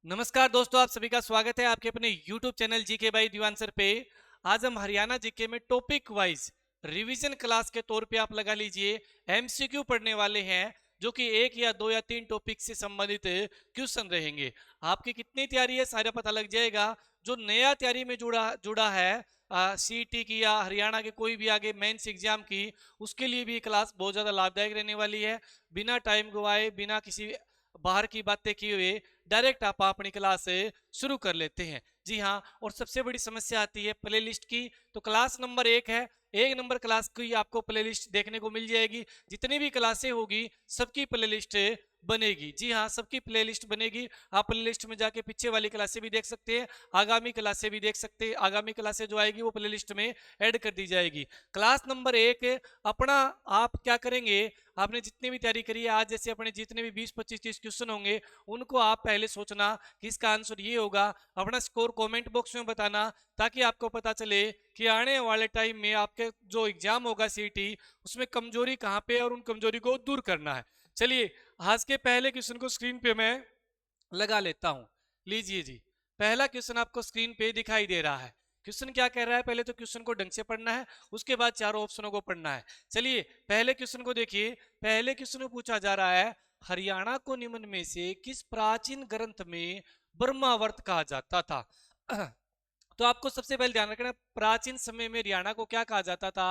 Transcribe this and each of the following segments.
नमस्कार दोस्तों, आप सभी का स्वागत है आपके अपने YouTube channel GK by Diwan sir पे। आज हम हरियाणा जीके में टॉपिक वाइज रिवीजन क्लास के तौर पे आप लगा लीजिए एमसीक्यू पढ़ने वाले हैं, जो कि एक या दो या तीन टॉपिक से संबंधित क्वेश्चन रहेंगे। आपकी कितनी तैयारी है सारा पता लग जाएगा। जो नया तैयारी में जुड़ा जुड़ा है सीईटी की या हरियाणा के कोई भी आगे मेंस एग्जाम की, उसके लिए भी क्लास बहुत ज्यादा लाभदायक रहने वाली है। बिना टाइम गवाए, बिना किसी बाहर की बातें किए हुए डायरेक्ट आप अपनी क्लास शुरू कर लेते हैं। जी हाँ, और सबसे बड़ी समस्या आती है प्लेलिस्ट की। तो क्लास नंबर 1 है, 1 नंबर क्लास की आपको प्लेलिस्ट देखने को मिल जाएगी। जितनी भी क्लासें होगी सबकी प्लेलिस्ट बनेगी। जी हाँ, सबकी प्लेलिस्ट बनेगी। आप प्लेलिस्ट में जाके पीछे वाली क्लासें भी देख सकते हैं, आगामी क्लासें भी देख सकते हैं। आगामी क्लासें जो आएगी वो प्लेलिस्ट में ऐड कर दी जाएगी। क्लास नंबर 1 अपना आप क्या करेंगे, आपने जितनी भी तैयारी करी है आज, जैसे अपने जितने भी 20-25-30 क्वेश्चन होंगे उनको आप पहले सोचना कि इसका आंसर ये होगा। अपना स्कोर कमेंट बॉक्स में बताना, ताकि आपको पता चले कि आने वाले टाइम में आपके जो एग्जाम होगा सीईटी, उसमें कमजोरी कहाँ पे है और उन कमजोरी को दूर करना है। चलिए, आज के पहले क्वेश्चन को स्क्रीन पे मैं लगा लेता हूं। लीजिए जी, पहला क्वेश्चन आपको स्क्रीन पे दिखाई दे रहा है। क्वेश्चन क्या कह रहा है, पहले तो क्वेश्चन को ढंग से पढ़ना है, उसके बाद चारों ऑप्शनों को पढ़ना है। चलिए पहले क्वेश्चन को देखिए। पहले क्वेश्चन में पूछा जा रहा है, हरियाणा को निम्न में से किस प्राचीन ग्रंथ में ब्रह्मावर्त कहा जाता था। तो आपको सबसे पहले ध्यान रखना, प्राचीन समय में हरियाणा को क्या कहा जाता था,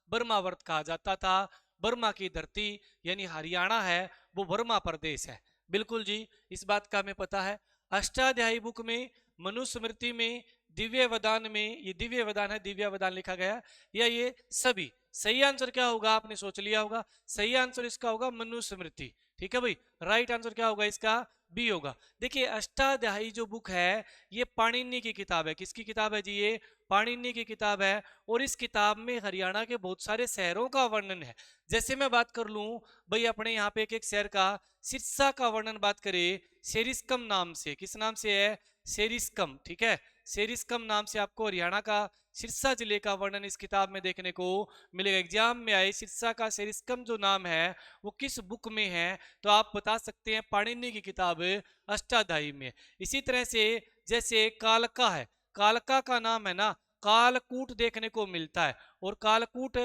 ब्रह्मावर्त कहा जाता था। बर्मा की धरती यानी हरियाणा है, वो बर्मा प्रदेश है। बिल्कुल जी, इस बात का हमें पता है। अष्टाध्यायी बुक में, मनुस्मृति में, दिव्य वदान में, ये दिव्य वदान है, दिव्य वदान लिखा गया, या ये सभी। सही आंसर क्या होगा, आपने सोच लिया होगा। सही आंसर इसका होगा मनुस्मृति। ठीक है भाई, राइट आंसर क्या होगा इसका, बी होगा। देखिए अष्टाध्यायी जो बुक है ये पाणिनि की किताब है। किसकी किताब है जी, ये पाणिनि की किताब है। और इस किताब में हरियाणा के बहुत सारे शहरों का वर्णन है। जैसे मैं बात कर लूं भाई, अपने यहाँ पे एक एक शहर का, सिरसा का वर्णन बात करें सेरिस्कम नाम से। किस नाम से है, सेरिस्कम। ठीक है, सेरिस्कम नाम से आपको हरियाणा का सिरसा जिले का वर्णन इस किताब में देखने को मिलेगा। एग्जाम में आए सिरसा का सेरिस्कम जो नाम है वो किस बुक में है, तो आप बता सकते हैं पाणिनि की किताब अष्टाध्यायी में। इसी तरह से जैसे कालका है, कालका का नाम है ना, कालकूट देखने को मिलता है। और कालकूट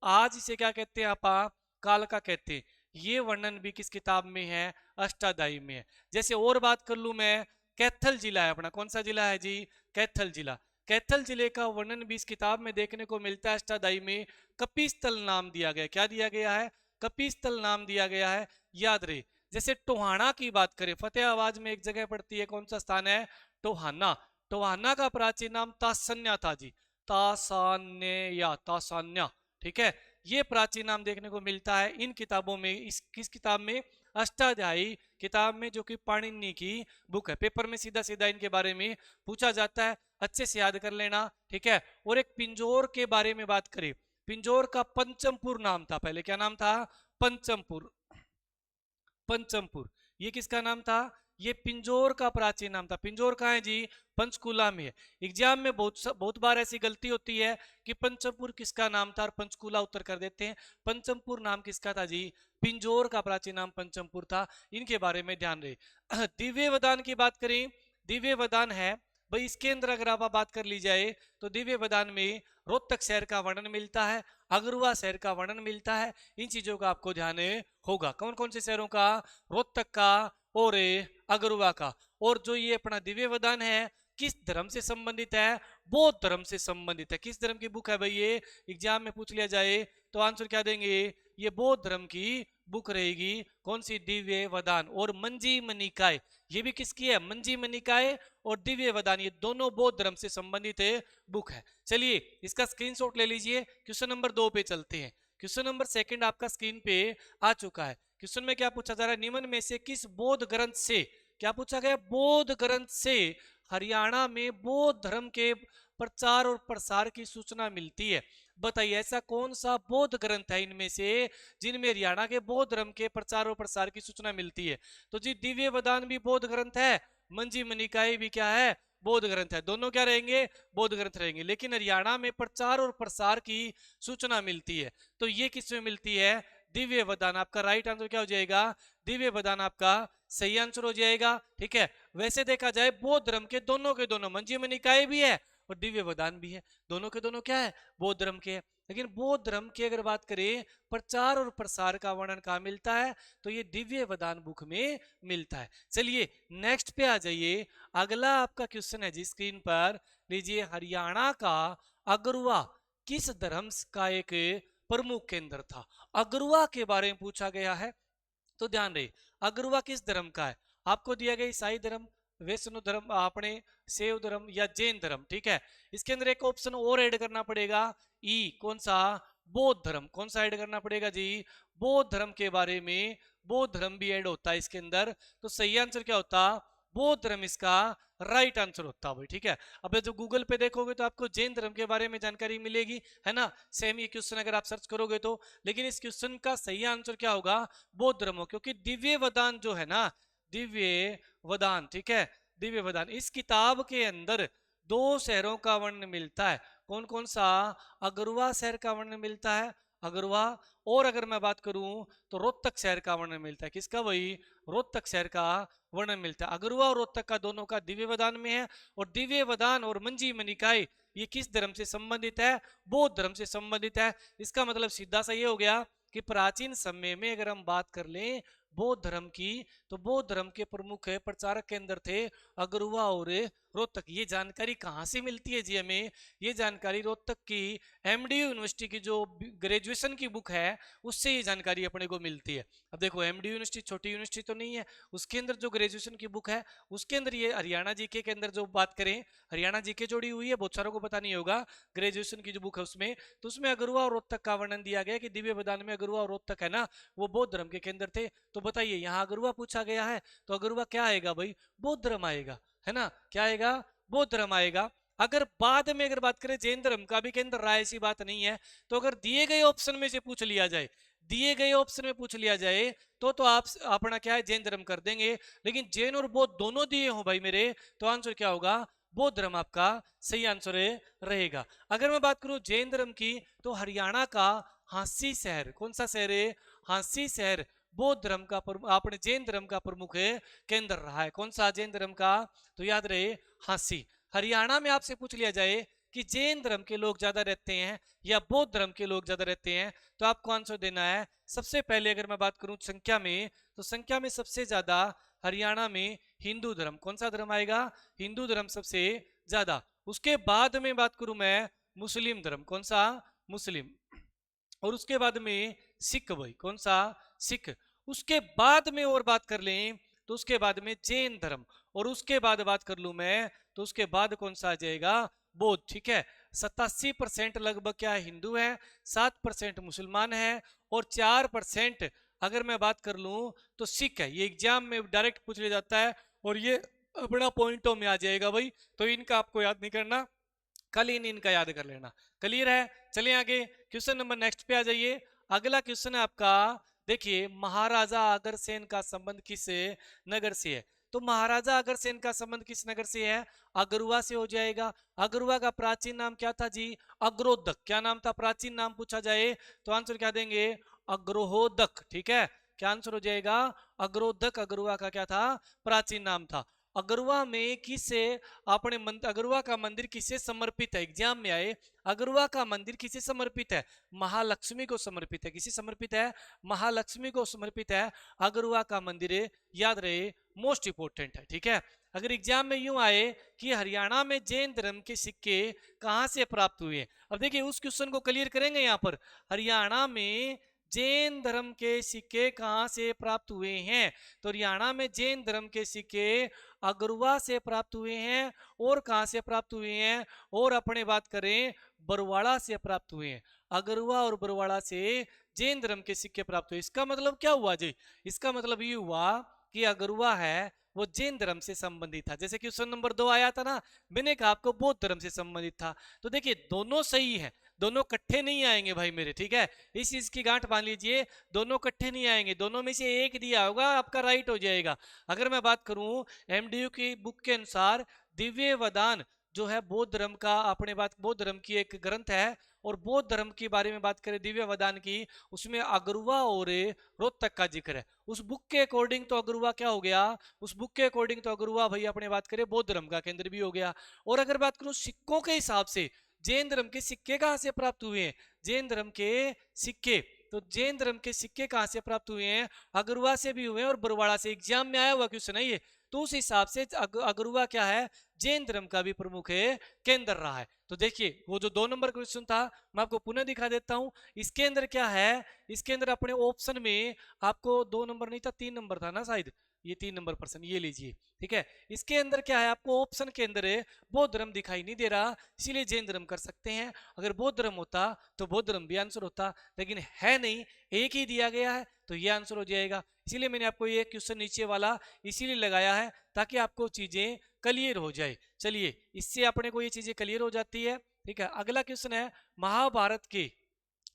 आज इसे क्या कहते हैं, आप कालका कहते हैं। ये वर्णन भी किस किताब में है, अष्टाध्यायी में है। जैसे और बात कर लूं मैं, कैथल जिला है अपना, कौन सा जिला है जी, कैथल जिला। कैथल जिले का वर्णन भी इस किताब में देखने को मिलता है अष्टाध्यायी में। कपिस्थल नाम दिया गया, क्या दिया गया है, कपिस्थल नाम दिया गया है, याद रहे। जैसे टोहाना की बात करें, फतेहाबाद में एक जगह पड़ती है, कौन सा स्थान है, टोहाना। टोहाना का प्राचीन नाम तासन्या था जी, तासान्य या तासान्या। ठीक है, ये प्राचीन नाम देखने को मिलता है इन किताबों में। इस किस किताब में, अष्टाध्यायी किताब में, जो कि पाणिनि की बुक है। पेपर में सीधा सीधा इनके बारे में पूछा जाता है, अच्छे से याद कर लेना। ठीक है, और एक पिंजौर के बारे में बात करें, पिंजौर का पंचमपुर नाम था पहले, क्या नाम था, पंचमपुर। पंचमपुर ये किसका नाम था, ये पिंजौर का प्राचीन नाम था। पिंजौर कहाँ है जी, पंचकुला में है। एग्जाम में बहुत बार ऐसी गलती होती है कि पंचमपुर किसका नाम था और पंचकुला उत्तर कर देते हैं। पंचमपुर नाम किसका था जी, पिंजौर का प्राचीन नाम पंचमपुर था। इनके बारे में ध्यान रहे। दिव्य वदान की बात करें, दिव्य वदान है भाई, इसके अंदर अगर आप बात कर ली जाए तो दिव्य वदान में रोहतक शहर का वर्णन मिलता है, अगरुआ शहर का वर्णन मिलता है। इन चीजों का आपको ध्यान होगा। कौन कौन से शहरों का, रोहतक का और अगरुआ का। और जो ये अपना दिव्य वदान है किस धर्म से संबंधित है, बौद्ध धर्म से संबंधित है। किस धर्म की बुक है भाई ये, एग्जाम में पूछ लिया जाए तो आंसर क्या देंगे, ये बौद्ध धर्म की बुक रहेगी। कौन सी, दिव्य वदान। और मंजीम निकाय, ये भी किसकी है, मंजीम निकाय और दिव्य वदान, ये दोनों बौद्ध धर्म से संबंधित बुक है। चलिए इसका स्क्रीनशॉट ले लीजिए। क्वेश्चन नंबर 2 पे चलते हैं। क्वेश्चन नंबर 2 आपका स्क्रीन पे आ चुका है। क्वेश्चन में क्या पूछा जा रहा है, निम्न में से किस बौद्ध ग्रंथ से, क्या पूछा गया, बौद्ध ग्रंथ से हरियाणा में बौद्ध धर्म के प्रचार और प्रसार की सूचना मिलती है। बताइए ऐसा कौन सा बौद्ध ग्रंथ है इनमें से जिनमें हरियाणा के बौद्ध धर्म के प्रचार और प्रसार की सूचना मिलती है। तो जी दिव्य वदान भी बौद्ध ग्रंथ है, मंजीम निकाय भी क्या है, बौद्ध ग्रंथ है। दोनों क्या रहेंगे, बौद्ध ग्रंथ रहेंगे। लेकिन हरियाणा में प्रचार और प्रसार की सूचना मिलती है, तो ये किसमें मिलती है, दिव्य वदान। आपका राइट आंसर क्या हो जाएगा, दिव्य वदान आपका सही आंसर हो जाएगा। ठीक है, वैसे देखा जाए बौद्ध धर्म के दोनों मंजीय निकाय भी है और दिव्य वदान भी है, दोनों के दोनों क्या है, बौद्ध धर्म के है। लेकिन बौद्ध धर्म की अगर बात करें प्रचार और प्रसार का वर्णन कहाँ मिलता है, तो ये दिव्य वदान बुक में मिलता है। चलिए नेक्स्ट पे आ जाइए, अगला आपका क्वेश्चन है जी स्क्रीन पर लीजिए, हरियाणा का अगरुआ किस धर्म का एक प्रमुख केंद्र था। अगरुआ के बारे में पूछा गया है, तो ध्यान रहे अगरुआ किस धर्म का है, आपको दिया गया ईसाई धर्म, वैष्णव धर्म, अपने शैव धर्म या जैन धर्म। ठीक है, इसके अंदर एक ऑप्शन और ऐड करना पड़ेगा, ई कौन सा, बौद्ध धर्म। कौन सा ऐड करना पड़ेगा जी, बौद्ध धर्म के बारे में बौद्ध धर्म भी ऐड होता है इसके अंदर। तो सही आंसर क्या होता, बौद्ध धर्म इसका राइट आंसर होता है भाई। ठीक है, अब जो गूगल पे देखोगे तो आपको जैन धर्म के बारे में जानकारी मिलेगी, है ना, सेम ये क्वेश्चन अगर आप सर्च करोगे तो। लेकिन इस क्वेश्चन का सही आंसर क्या होगा, बौद्ध धर्म हो, क्योंकि दिव्य वदान जो है ना, दिव्य वदान, ठीक है, दिव्य वदान, इस किताब के अंदर दो शहरों का वर्णन मिलता है। कौन कौन सा, अगरुआ शहर का वर्णन मिलता है, अगरुआ, और अगर मैं बात करूं तो रोहतक शहर का वर्णन मिलता है। किसका, वही रोहतक शहर का वर्णन मिलता है। अगरुआ और रोहतक का दोनों का दिव्य वदान में है। और दिव्य वदान और मंजी निकाय ये किस धर्म से संबंधित है, बौद्ध धर्म से संबंधित है। इसका मतलब सीधा सा ये हो गया कि प्राचीन समय में अगर हम बात कर लें बौद्ध धर्म की, तो बौद्ध धर्म के प्रमुख प्रचारक केंद्र थे अगरुआ और रोहतक। ये जानकारी कहाँ से मिलती है जी हमें, ये जानकारी रोहतक की एमडीयू यूनिवर्सिटी की जो ग्रेजुएशन की बुक है उससे ये जानकारी अपने को मिलती है। अब देखो एमडीयू यूनिवर्सिटी छोटी यूनिवर्सिटी तो नहीं है, उसके अंदर जो ग्रेजुएशन की बुक है उसके अंदर ये हरियाणा जीके के अंदर जो बात करें, हरियाणा जीके जोड़ी हुई है, बहुत सारों को पता नहीं होगा, ग्रेजुएशन की जो बुक है उसमें, तो उसमें अगरुआ और रोहतक का वर्णन दिया गया कि दिव्य वदान में अगरुआ और रोहतक है ना, वो बौद्ध धर्म के केंद्र थे। तो बताइए यहाँ अगरुआ पूछा गया है, तो अगरुआ क्या आएगा भाई, बौद्ध धर्म आएगा, है ना, क्या आएगा, बौद्ध धर्म आएगा। अगर बाद में अगर बात करें जैन धर्म का भी केंद्र रहा, ऐसी बात नहीं है, तो अगर दिए गए ऑप्शन में से पूछ लिया जाए, दिए गए ऑप्शन में पूछ लिया जाए तो आप अपना क्या है, जैन धर्म कर देंगे। लेकिन जैन और बौद्ध दोनों दिए हो भाई मेरे, तो आंसर क्या होगा, बौद्ध धर्म आपका सही आंसर रहेगा। अगर मैं बात करूं जैन धर्म की, तो हरियाणा का हांसी शहर, कौन सा शहर है, हांसी शहर बौद्ध धर्म का अपने जैन धर्म का प्रमुख केंद्र रहा है। कौन सा, जैन धर्म का, तो याद रहे हांसी। हरियाणा में आपसे पूछ लिया जाए कि जैन धर्म के लोग ज्यादा रहते हैं या बौद्ध धर्म के लोग ज्यादा रहते हैं, तो आपको आंसर देना है, सबसे पहले अगर मैं बात करूं संख्या में, तो संख्या में सबसे ज्यादा हरियाणा में हिंदू धर्म, कौन सा धर्म आएगा, हिंदू धर्म सबसे ज्यादा। उसके बाद में बात करूं मैं मुस्लिम धर्म, कौन सा, मुस्लिम। और उसके बाद में सिख भाई, कौन सा, सिख। उसके बाद में और बात कर लें तो उसके बाद में जैन धर्म, और उसके बाद बात कर लूं मैं तो उसके बाद कौन सा आ जाएगा, बौद्ध। ठीक है, 87% लगभग क्या है, हिंदू है, 7% मुसलमान है, और 4% अगर मैं बात कर लूं तो सिख है। ये एग्जाम में डायरेक्ट पूछ लिया जाता है और ये अपना पॉइंटों में आ जाएगा भाई, तो इनका आपको याद नहीं करना, कल इनका याद कर लेना। क्लियर है, चलिए आगे क्वेश्चन नंबर नेक्स्ट पे आ जाइए। अगला क्वेश्चन है आपका, देखिए महाराजा अग्रसेन का संबंध किस नगर से है, तो महाराजा अग्रसेन का संबंध किस नगर से है, अगरुआ से हो जाएगा। अगरुआ का प्राचीन नाम क्या था जी, अग्रोदक। क्या नाम था, प्राचीन नाम पूछा जाए तो आंसर क्या देंगे, अग्रोहोदक। ठीक है, क्या आंसर हो जाएगा, अग्रोदक अगरुआ का क्या था, प्राचीन नाम था। अगरुआ में किसे अपने अगरुआ का मंदिर किसे समर्पित है, एग्जाम में आए, अगरुआ का मंदिर किसे समर्पित है, महालक्ष्मी को समर्पित है। किसे समर्पित है, महालक्ष्मी को समर्पित है अगरुआ का मंदिर, याद रहे, मोस्ट इंपोर्टेंट है। ठीक है, अगर एग्जाम में यूं आए कि हरियाणा में जैन धर्म के सिक्के कहां से प्राप्त हुए, अब देखिए उस क्वेश्चन को क्लियर करेंगे यहाँ पर, हरियाणा में जैन धर्म के सिक्के कहां से प्राप्त हुए हैं, तो हरियाणा में जैन धर्म के सिक्के अगरुआ से प्राप्त हुए हैं, और कहां से प्राप्त हुए हैं, और अपने बात करें बरवाड़ा से प्राप्त हुए हैं। अगरुआ और बरवाड़ा से जैन धर्म के सिक्के प्राप्त हुए। इसका मतलब क्या हुआ जी, इसका मतलब ये हुआ कि अगरुआ है वो जैन धर्म से संबंधित था। जैसे क्वेश्चन नंबर 2 आया था ना, मैंने कहा आपको बौद्ध धर्म से संबंधित था, तो देखिए दोनों सही है, दोनों इकट्ठे नहीं आएंगे भाई मेरे। ठीक है, इस चीज की गांठ बांध लीजिए, दोनों इकट्ठे नहीं आएंगे, दोनों में से एक दिया होगा आपका राइट हो जाएगा। अगर मैं बात करूं एमडीयू की बुक के अनुसार दिव्य वदान जो है बौद्ध धर्म का, अपने बात बौद्ध धर्म की एक ग्रंथ है, और बौद्ध धर्म के बारे में बात करें दिव्य वदान की, उसमें अगरुवा और रोहतक का जिक्र है। उस बुक के अकॉर्डिंग तो अगरुवा क्या हो गया, उस बुक के अकॉर्डिंग तो अगरुवा भाई अपने बात करें बौद्ध धर्म का केंद्र भी हो गया। और अगर बात करूं सिक्कों के हिसाब से, जैन धर्म के सिक्के कहां से प्राप्त हुए हैं, जैन धर्म के सिक्के, तो जैन धर्म के सिक्के कहां से प्राप्त हुए हैं, अगरुवा से भी हुए हैं और बरवाड़ा से। एग्जाम में आया हुआ क्वेश्चन है ये। तो उस हिसाब से अगरुवा क्या है, जैन धर्म का भी प्रमुख केंद्र रहा है। तो देखिए वो जो 2 नंबर क्वेश्चन था मैं आपको पुनः दिखा देता हूं। इसके अंदर क्या है, इसके अंदर अपने ऑप्शन में आपको 2 नंबर नहीं था, 3 नंबर था ना शायद, ये 3 नंबर प्रश्न ये लीजिए, ठीक है। इसके अंदर क्या है, आपको ऑप्शन के अंदर बौद्ध धर्म दिखाई नहीं दे रहा, इसीलिए जैन धर्म कर सकते हैं। अगर बौद्ध धर्म होता तो बौद्ध धर्म भी आंसर होता, लेकिन है नहीं, एक ही दिया गया है तो ये आंसर हो जाएगा। इसीलिए मैंने आपको ये क्वेश्चन नीचे वाला इसीलिए लगाया है ताकि आपको चीजें क्लियर हो जाए। चलिए इससे अपने को ये चीजें क्लियर हो जाती है, ठीक है। अगला क्वेश्चन है, महाभारत के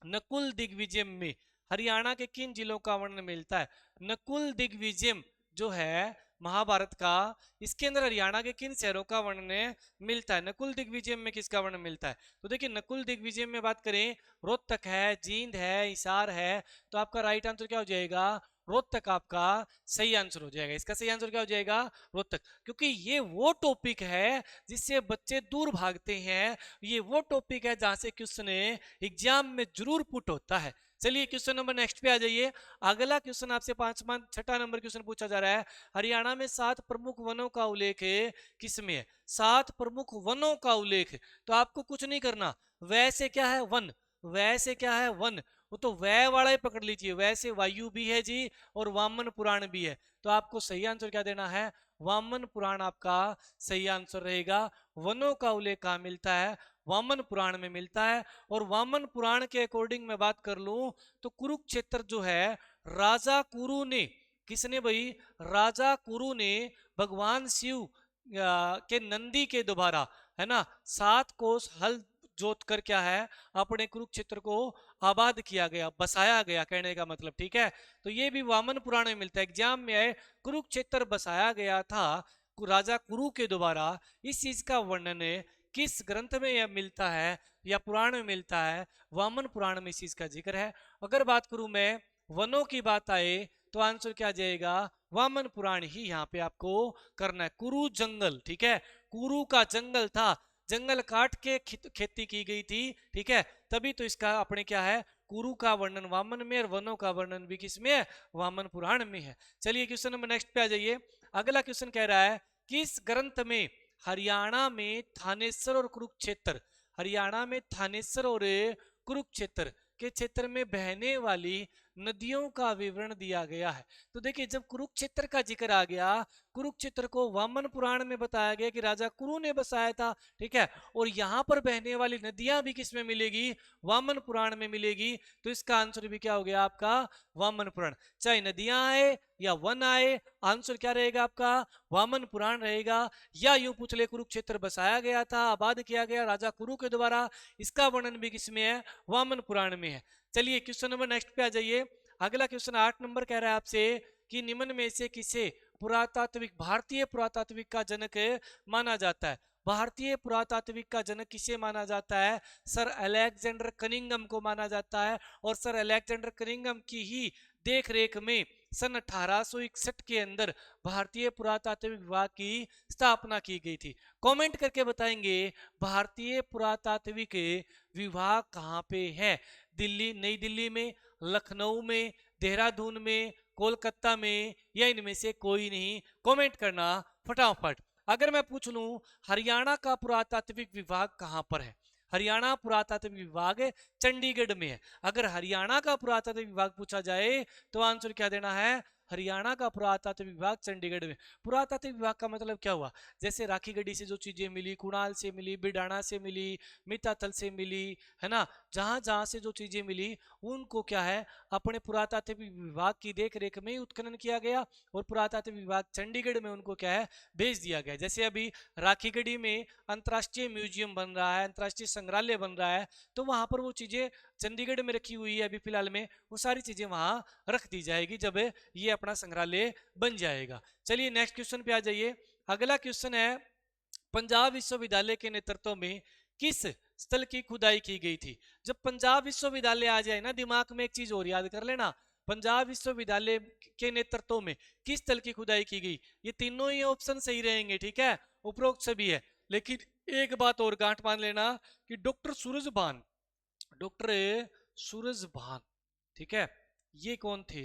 नकुल दिग्विजय में हरियाणा के किन जिलों का वर्णन मिलता है। नकुल दिग्विजय जो है महाभारत का, इसके अंदर हरियाणा के किन शहरों का वर्णन मिलता है, नकुल दिग्विजय में किसका वर्णन मिलता है। तो देखिए नकुल दिग्विजय में बात करें, रोहतक है, जींद है, हिसार है, तो आपका राइट आंसर क्या हो जाएगा, रोहतक आपका सही आंसर हो जाएगा। इसका सही आंसर क्या हो जाएगा, रोहतक, क्योंकि ये वो टॉपिक है जिससे बच्चे दूर भागते हैं, ये वो टॉपिक है जहां से क्वेश्चन एग्जाम में जरूर पुट होता है। चलिए क्वेश्चन नंबर नेक्स्ट पे आ जाइए। अगला क्वेश्चन आपसे 6 नंबर क्वेश्चन पूछा जा रहा है, हरियाणा में 7 प्रमुख वनों का उल्लेख किसमें है। 7 प्रमुख वनों का उल्लेख, तो आपको कुछ नहीं करना, वैसे क्या है वन, वैसे क्या है वन, वो तो वह वाला ही पकड़ लीजिए, वैसे वायु भी है जी और वामन पुराण भी है। तो आपको सही आंसर क्या देना है, वामन पुराण आपका सही आंसर रहेगा। वनों का उल्लेख कहां मिलता है, वामन पुराण में मिलता है। और वामन पुराण के अकॉर्डिंग मैं बात कर लूं तो कुरुक्षेत्र जो है, राजा कुरु ने, किसने भाई, राजा कुरु ने भगवान शिव के नंदी के द्वारा, है ना, 7 कोस हल जोत कर क्या है, अपने कुरुक्षेत्र को आबाद किया गया, बसाया गया, कहने का मतलब, ठीक है। तो ये भी वामन पुराण में मिलता है। एग्जाम में आए, कुरुक्षेत्र बसाया गया था राजा कुरु के द्वारा, इस चीज का वर्णन किस ग्रंथ में यह मिलता है या पुराण में मिलता है, वामन पुराण में इस चीज का जिक्र है। अगर बात करूं मैं वनों की बात आए तो आंसर क्या जाएगा, वामन पुराण ही यहाँ पे आपको करना है। कुरु जंगल, ठीक है, कुरु का जंगल था, जंगल काट के खेती की गई थी, ठीक है, तभी तो इसका अपने क्या है, कुरु का वर्णन वामन में और वनों का वर्णन भी किसमें है, वामन पुराण में है। चलिए क्वेश्चन नंबर नेक्स्ट पे आ जाइए। अगला क्वेश्चन कह रहा है, किस ग्रंथ में हरियाणा में थानेसर और कुरुक्षेत्र, हरियाणा में थानेसर और कुरुक्षेत्र के क्षेत्र में बहने वाली नदियों का विवरण दिया गया है। तो देखिए जब कुरुक्षेत्र का जिक्र आ गया, कुरुक्षेत्र को वामन पुराण में बताया गया कि राजा कुरु ने बसाया था, ठीक है, और यहां पर बहने वाली नदियां भी किसमें मिलेगी, वामन पुराण में मिलेगी। तो इसका आंसर भी क्या हो गया आपका, वामन पुराण। चाहे नदियां आए या वन आए, आंसर क्या रहेगा आपका, वामन पुराण रहेगा। या यूं पूछ ले, कुरुक्षेत्र बसाया गया था, आबाद किया गया राजा कुरु के द्वारा, इसका वर्णन भी किसमें है, वामन पुराण में है। चलिए क्वेश्चन नंबर नेक्स्ट पे आ जाइए। अगला क्वेश्चन 8 नंबर कह रहा है आपसे कि निम्न में से किसे पुरातात्विक, भारतीय पुरातात्विक का जनक माना जाता है। भारतीय पुरातात्विक का जनक किसे माना जाता है, सर अलेक्जेंडर कनिंघम को माना जाता है। और सर अलेक्जेंडर कनिंघम की ही देख रेख में सन 1861 के अंदर भारतीय पुरातात्विक विभाग की स्थापना की गई थी। कमेंट करके बताएंगे भारतीय पुरातात्विक विभाग कहाँ पे है, दिल्ली, नई दिल्ली में, लखनऊ में, देहरादून में, कोलकाता में, या इनमें से कोई नहीं, कमेंट करना फटाफट। अगर मैं पूछ लूं हरियाणा का पुरातात्विक विभाग कहां पर है, हरियाणा पुरातात्विक विभाग चंडीगढ़ में है। अगर हरियाणा का पुरातात्विक विभाग पूछा जाए तो आंसर क्या देना है, हरियाणा का पुरातात्विक विभाग चंडीगढ़ में। पुरातात्विक विभाग का मतलब क्या हुआ, जैसे राखीगढ़ी से जो चीजें मिली, कुणाल से मिली, बिडाना से मिली, मिताथल से मिली, है ना, जहां जहां से जो चीजें मिली उनको क्या है, अपने पुरातात्विक विभाग की देख रेख में उत्खनन किया गया और पुरातात्विक विभाग चंडीगढ़ में उनको क्या है, भेज दिया गया। जैसे अभी राखीगढ़ी में अंतर्राष्ट्रीय म्यूजियम बन रहा है, अंतर्राष्ट्रीय संग्रहालय बन रहा है, तो वहां पर वो चीजें चंडीगढ़ में रखी हुई है अभी फिलहाल में, वो सारी चीजें वहां रख दी जाएगी जब ये अपना संग्रहालय बन जाएगा। चलिए नेक्स्ट क्वेश्चन पे आ जाइए। अगला क्वेश्चन है, पंजाब विश्वविद्यालय के नेतृत्व में किस स्थल की खुदाई की गई थी। जब पंजाब विश्वविद्यालय आ जाए ना, दिमाग में एक चीज और याद कर लेना, पंजाब विश्वविद्यालय के नेतृत्व में किस स्थल की खुदाई की गई, ये तीनों ही ऑप्शन सही रहेंगे, ठीक है, उपरोक्त सभी है। लेकिन एक बात और गांठ मान लेना कि डॉक्टर सूरजभान, डॉक्टर सूरजभान, ठीक है, ये कौन थे?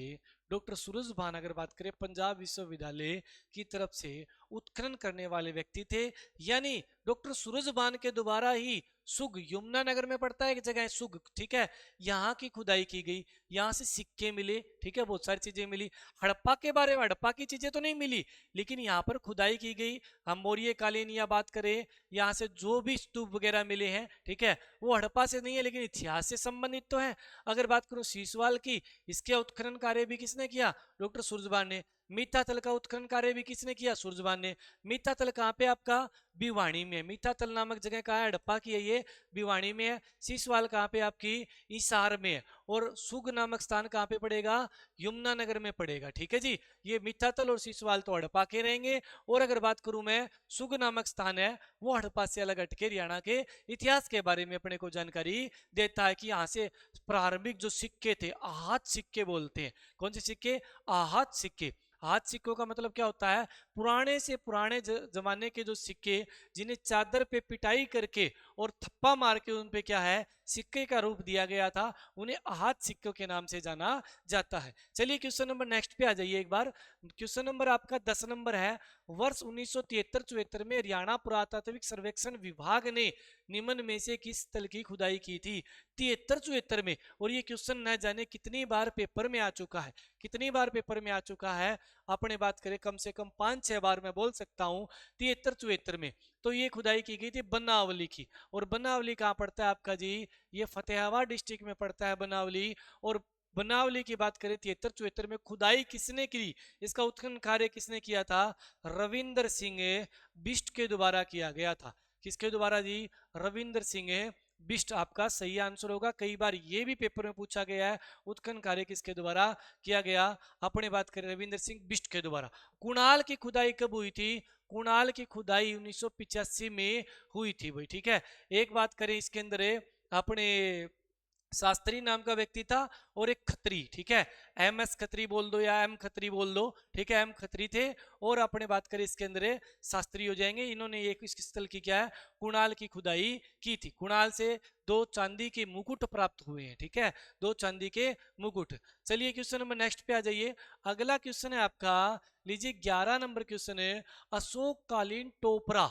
डॉक्टर सूरजभान अगर बात करें पंजाब विश्वविद्यालय की तरफ से उत्खनन करने वाले व्यक्ति थे। यानी डॉक्टर सूरजभान के द्वारा ही सुग, यमुनानगर में पड़ता है एक जगह सुग, ठीक है, यहाँ की खुदाई की गई, यहाँ से सिक्के मिले, ठीक है, बहुत सारी चीजें मिली। हड़प्पा के बारे में, हड़प्पा की चीजें तो नहीं मिली, लेकिन यहाँ पर खुदाई की गई। हम मौर्य कालीन या बात करें, यहाँ से जो भी स्तूप वगैरह मिले हैं, ठीक है, वो हड़प्पा से नहीं है लेकिन इतिहास से संबंधित तो है। अगर बात करूं सीसवाल की, इसके उत्खनन कार्य भी किसने किया? डॉक्टर सूरजभान ने। मीठातल का उत्खनन कार्य भी किसने किया? सूरजभान ने। मीठातल कहाँ पे आपका? भिवानी में। मीठातल नामक जगह कहाँ है? हड़प्पा की है ये, भिवानी में है। सीसवाल कहाँ पे? आपकी हिसार में है। और सुग नामक स्थान कहाँ पे पड़ेगा? यमुनानगर में पड़ेगा, ठीक है जी। ये मीठातल और सीसवाल तो हड़प्पा के रहेंगे। और अगर बात करूं मैं, सुग नामक स्थान है वो हड़प्पा से अलग हटके हरियाणा के इतिहास के बारे में अपने को जानकारी देता है कि यहाँ से प्रारंभिक जो सिक्के थे, आहत सिक्के बोलते हैं। कौन से सिक्के? आहत सिक्के। हाथ सिक्कों का मतलब क्या होता है? पुराने से पुराने जमाने के जो सिक्के जिन्हें चादर पे पिटाई करके और थप्पा मार के उन पे क्या है, सिक्के का रूप दिया गया था, उन्हें आहत सिक्कों के नाम से जाना जाता है। चलिए क्वेश्चन नंबर नेक्स्ट पे आ जाइए एक बार। क्वेश्चन नंबर आपका 10 नंबर है। वर्ष 1973-74 में हरियाणा पुरातात्विक सर्वेक्षण विभाग ने निम्न में से किस स्थल की खुदाई की थी? 73-74 में। और ये क्वेश्चन न जाने कितनी बार पेपर में आ चुका है, कितनी बार पेपर में आ चुका है, अपने बात करें कम से कम 5-6 बार मैं बोल सकता हूं। 73-74 में तो ये खुदाई की गई थी बनावली की। और बनावली कहाँ पड़ता है आपका जी? ये फतेहाबाद डिस्ट्रिक्ट में पड़ता है बनावली। और बनावली की बात करें 73-74 में खुदाई किसने की, इसका उत्खनन कार्य किसने किया था? रविंदर सिंह बिष्ट के द्वारा किया गया था। किसके द्वारा जी? रविंदर सिंह बिष्ट आपका सही आंसर होगा। कई बार ये भी पेपर में पूछा गया है, उत्खनन कार्य किसके द्वारा किया गया? अपने बात करें रविंदर सिंह बिष्ट के द्वारा। कुणाल की खुदाई कब हुई थी? कुणाल की खुदाई 1985 में हुई थी भाई, ठीक है। एक बात करें इसके अंदर, अपने शास्त्री नाम का व्यक्ति था और एक खत्री, ठीक है, एम एस खत्री बोल दो या एम खत्री बोल दो, ठीक है, एम खत्री थे। और अपने बात करें इसके अंदर शास्त्री हो जाएंगे। इन्होंने एक इस स्थल की क्या है, कुणाल की खुदाई की थी। कुणाल से 2 चांदी के मुकुट प्राप्त हुए हैं, ठीक है, 2 चांदी के मुकुट। चलिए क्वेश्चन नंबर नेक्स्ट पे आ जाइए। अगला क्वेश्चन है आपका, लीजिए 11 नंबर क्वेश्चन है, अशोक कालीन टोपरा,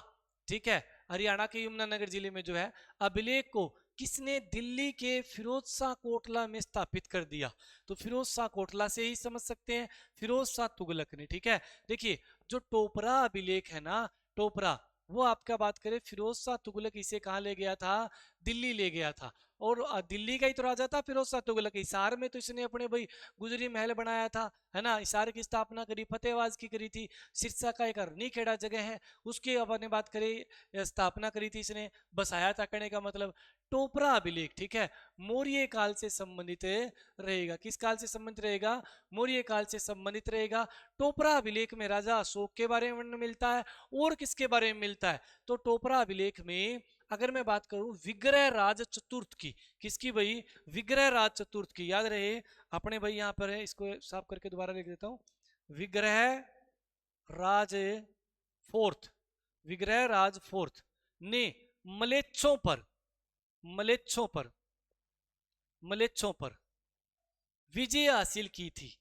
ठीक है, हरियाणा के यमुनानगर जिले में जो है, अभिलेख को किसने दिल्ली के फिरोज शाह कोटला में स्थापित कर दिया? तो फिरोज शाह कोटला से ही समझ सकते हैं, फिरोज शाह तुगलक ने, ठीक है। देखिए जो टोपरा अभिलेख है ना, टोपरा, वो आपका बात करें फिरोज शाह तुगलक इसे कहाँ ले गया था? दिल्ली ले गया था। और दिल्ली का ही तो राजा था फिरोज शाह तुगलक। हिसार में तो इसने अपने भाई गुजरी महल बनाया था, है ना, हिसार की स्थापना करी, फतेहबाद की करी थी। सिरसा का एक अरनी खेड़ा जगह है, उसकी अपने बात करें स्थापना करी थी इसने, बसाया था, कहने का मतलब टोपरा अभिलेख, ठीक है, मौर्य काल से संबंधित रहेगा। किस काल से संबंधित रहेगा? मौर्य काल से संबंधित रहेगा। टोपरा अभिलेख में राजा अशोक के बारे में वर्णन मिलता है और किसके बारे में मिलता है? तो टोपरा अभिलेख में अगर मैं बात करूं विग्रह राज चतुर्थ की, किसकी भाई? विग्रह राज चतुर्थ की, याद रहे अपने भाई, यहां पर है, इसको साफ करके दोबारा लिख देता हूं, विग्रह राज फोर्थ, विग्रह राज फोर्थ ने मलेच्छों पर, मलेच्छों पर, मलेच्छों पर विजय हासिल की थी,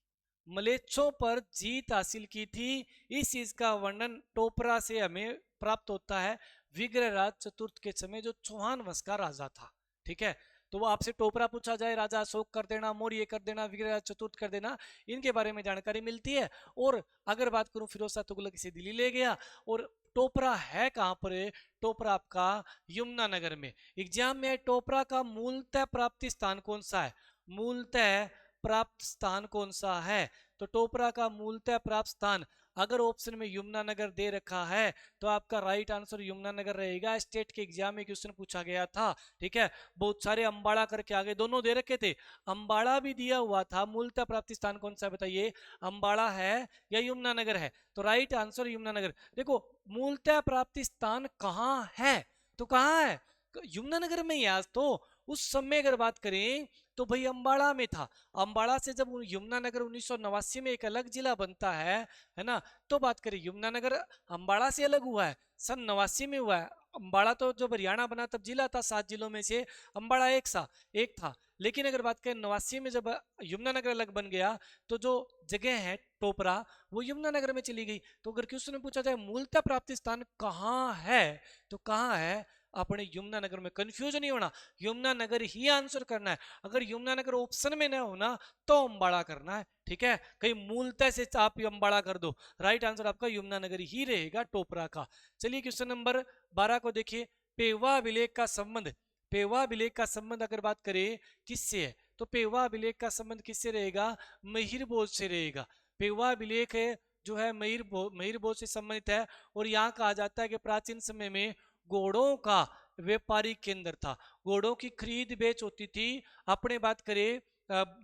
मलेच्छों पर जीत हासिल की थी। इस चीज का वर्णन टोपरा से हमें प्राप्त होता है विग्रहराज चतुर्थ के समय, जो चौहान वंश का राजा था, ठीक है। तो वो आपसे टोपरा पूछा जाए, राजा अशोक कर देना, मौर्य कर देना, विग्रहराज चतुर्थ कर देना, इनके बारे में जानकारी मिलती है। और अगर बात करूं फिरोज शाह तुगलक इसे दिल्ली ले गया। और टोपरा है कहां पर? टोपरा आपका यमुनानगर में। एग्जाम में टोपरा का मूलतः प्राप्ति स्थान कौन सा है? मूलतः प्राप्त स्थान कौन सा है? तो टोपरा का मूलतः प्राप्त स्थान अगर ऑप्शन में यमुनानगर दे रखा है तो आपका राइट आंसर यमुनानगर रहेगा। स्टेट के एग्जाम में क्वेश्चन पूछा गया था, ठीक है, बहुत सारे अंबाड़ा करके आगे, दोनों दे रखे थे, अंबाड़ा भी दिया हुआ था। मूलतः प्राप्ति स्थान कौन सा है बताइए? अंबाड़ा है या यमुनानगर है? तो राइट आंसर यमुनानगर। देखो मूलतः प्राप्ति स्थान कहाँ है, तो कहाँ है? यमुनानगर में ही आज तो। उस समय अगर बात करें तो भाई अंबाड़ा में था। अंबाड़ा से जब यमुनानगर 1989 में एक अलग जिला बनता है ना, तो बात करें यमुनानगर अंबाड़ा से अलग हुआ है, सन 89 में हुआ है। अंबाड़ा तो जब हरियाणा बना तब जिला था, 7 जिलों में से अंबाड़ा एक था। लेकिन अगर बात करें 89 में जब यमुनानगर अलग बन गया तो जो जगह है टोपरा वो यमुनानगर में चली गई। तो अगर क्वेश्चन में पूछा जाए मूलतः प्राप्ति स्थान कहाँ है, तो कहाँ है, अपने यमुनानगर में। कंफ्यूज नहीं होना, यमुनानगर ही आंसर करना है। अगर यमुनानगर ऑप्शन में ना होना तो अंबाड़ा करना है, ठीक है। कहीं मूलतः से आप अंबाड़ा कर दो, राइट आंसर आपका यमुनानगर ही रहेगा टोपरा का। चलिए क्वेश्चन नंबर 12 को देखिए। पेवा अभिलेख का संबंध, पेवा अभिलेख का संबंध अगर बात करें किससे है, तो पेवा अभिलेख का संबंध किससे रहेगा, महिरभोज से रहेगा। पेवा अभिलेख है जो है महिरभोज से संबंधित है। और यहाँ कहा जाता है कि प्राचीन समय में घोड़ों का व्यापारिक केंद्र था, घोड़ों की खरीद बेच होती थी। अपने बात करें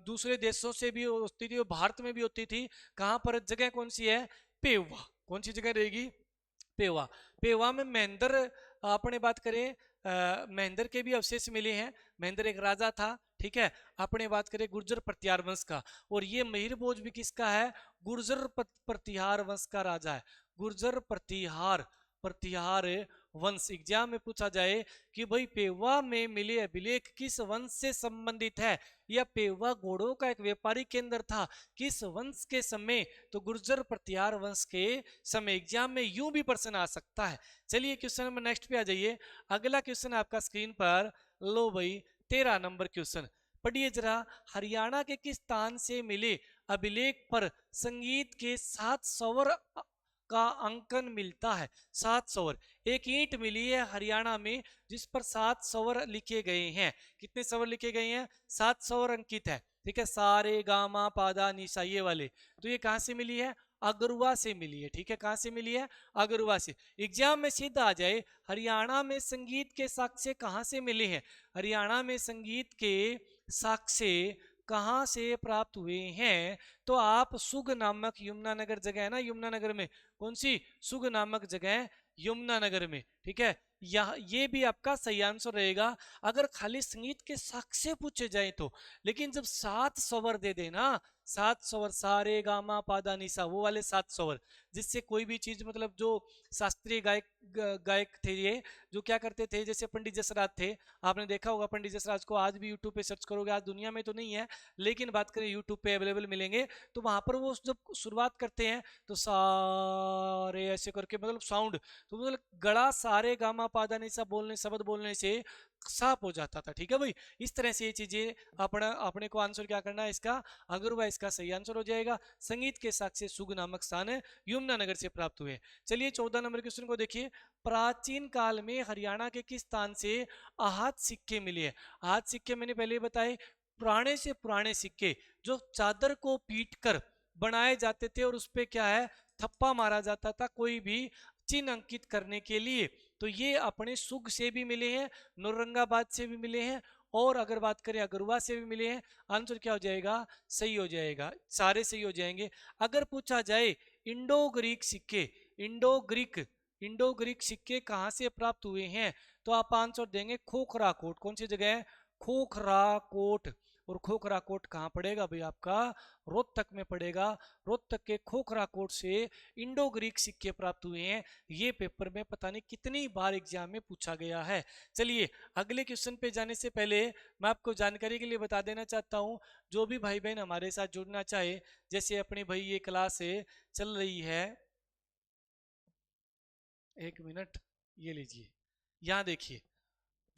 दूसरे देशों से भी होती थी और भारत में भी होती थी। कहां पर, जगह कौन सी है, पेवा। कौन सी जगह रहेगी, पेवा। पेवा में महेंद्र, अपने बात करें महेंद्र के भी अवशेष मिले हैं। महेंद्र एक राजा था, ठीक है। अपने बात करें गुर्जर प्रतिहार वंश का, और ये महिरभोज भी किसका है, गुर्जर प्रतिहार वंश का राजा है। गुर्जर प्रतिहार वंश। एग्जाम में पूछा जाए कि भाई पेवा में मिले अभिलेख किस वंश से संबंधित है, या पेवा घोड़ों का एक व्यापारिक केंद्र था, किस वंश के समय, तो गुर्जर प्रतिहार वंश के समय। एग्जाम में यूं भी प्रश्न आ सकता है। चलिए क्वेश्चन नंबर नेक्स्ट पे आ जाइए। अगला क्वेश्चन आपका स्क्रीन पर, लो भाई 13 नंबर क्वेश्चन पढ़िए जरा। हरियाणा के किस स्थान से मिले अभिलेख पर संगीत के 7 स्वर का अंकन मिलता है। 7 स्वर, एक ईंट मिली है हरियाणा में जिस पर 7 स्वर लिखे गए हैं। कितने स्वर लिखे गए हैं, 7 स्वर अंकित है, ठीक है। सारे गामा पादा निशा ये वाले। तो ये कहां से मिली है, अगरुआ से मिली है, ठीक है। कहां से मिली है, अगरुआ से। एग्जाम में सीधा आ जाए, हरियाणा में संगीत के साक्ष्य कहां से मिले हैं, हरियाणा में संगीत के साक्ष्य कहां से प्राप्त हुए हैं, तो आप सुग नामक यमुनानगर जगह है ना, यमुनानगर में कौन सी, सुग नामक जगह यमुनानगर में, ठीक है। ये भी आपका सही आंसर रहेगा अगर खाली संगीत के साक्ष्य पूछे जाए तो। लेकिन जब 7 स्वर दे देना, 7 स्वर, सारे गामा पादा निशा, वो वाले 7 स्वर, जिससे कोई भी चीज, मतलब जो शास्त्रीय गायक थे ये, जो क्या करते थे, जैसे पंडित जसराज थे। आपने देखा होगा पंडित जसराज को, आज भी यूट्यूब पे सर्च करोगे, आज दुनिया में तो नहीं है लेकिन बात करें यूट्यूब पे अवेलेबल मिलेंगे, तो वहां पर वो जब शुरुआत करते हैं तो सारे ऐसे करके, मतलब साउंड, तो मतलब गड़ा सारे गामा पादा निशा बोलने, शब्द बोलने से साफ हो जाता था, ठीक है भाई। इस तरह से ये चीजें अपने को आंसर क्या करना है इसका, अगर वह इसका सही आंसर हो जाएगा। संगीत के साक्ष्य सुग नामक स्थान है यमुनानगर से प्राप्त हुए। चलिए 14 नंबर क्वेश्चन को देखिए। प्राचीन काल में हरियाणा के किस स्थान से आहत सिक्के मिले हैं। आहत सिक्के मैंने पहले ही बताए, पुराने से पुराने सिक्के जो चादर को पीट कर बनाए जाते थे और उस पे क्या है, थप्पा मारा जाता था कोई भी चिन्ह अंकित करने के लिए। तो ये अपने सुग से भी मिले हैं, नौरंगाबाद से भी मिले हैं, और अगर बात करें अगरुआ से भी मिले हैं। आंसर क्या हो जाएगा, सही हो जाएगा, सारे सही हो जाएंगे। अगर पूछा जाए इंडो ग्रीक सिक्के, इंडो ग्रीक सिक्के कहां से प्राप्त हुए हैं, तो आप आंसर देंगे खोखरा कोट। कौन सी जगह है, खोखरा कोट। और खोखरा कोट कहाँ पड़ेगा भाई, आपका रोहतक में पड़ेगा। रोहतक के खोखरा कोट से इंडो ग्रीक सिक्के प्राप्त हुए हैं। ये पेपर में पता नहीं कितनी बार एग्जाम में पूछा गया है। चलिए अगले क्वेश्चन पे जाने से पहले मैं आपको जानकारी के लिए बता देना चाहता हूँ, जो भी भाई बहन हमारे साथ जुड़ना चाहे, जैसे अपनी भाई ये क्लास चल रही है, एक मिनट ये लीजिए, यहाँ देखिए,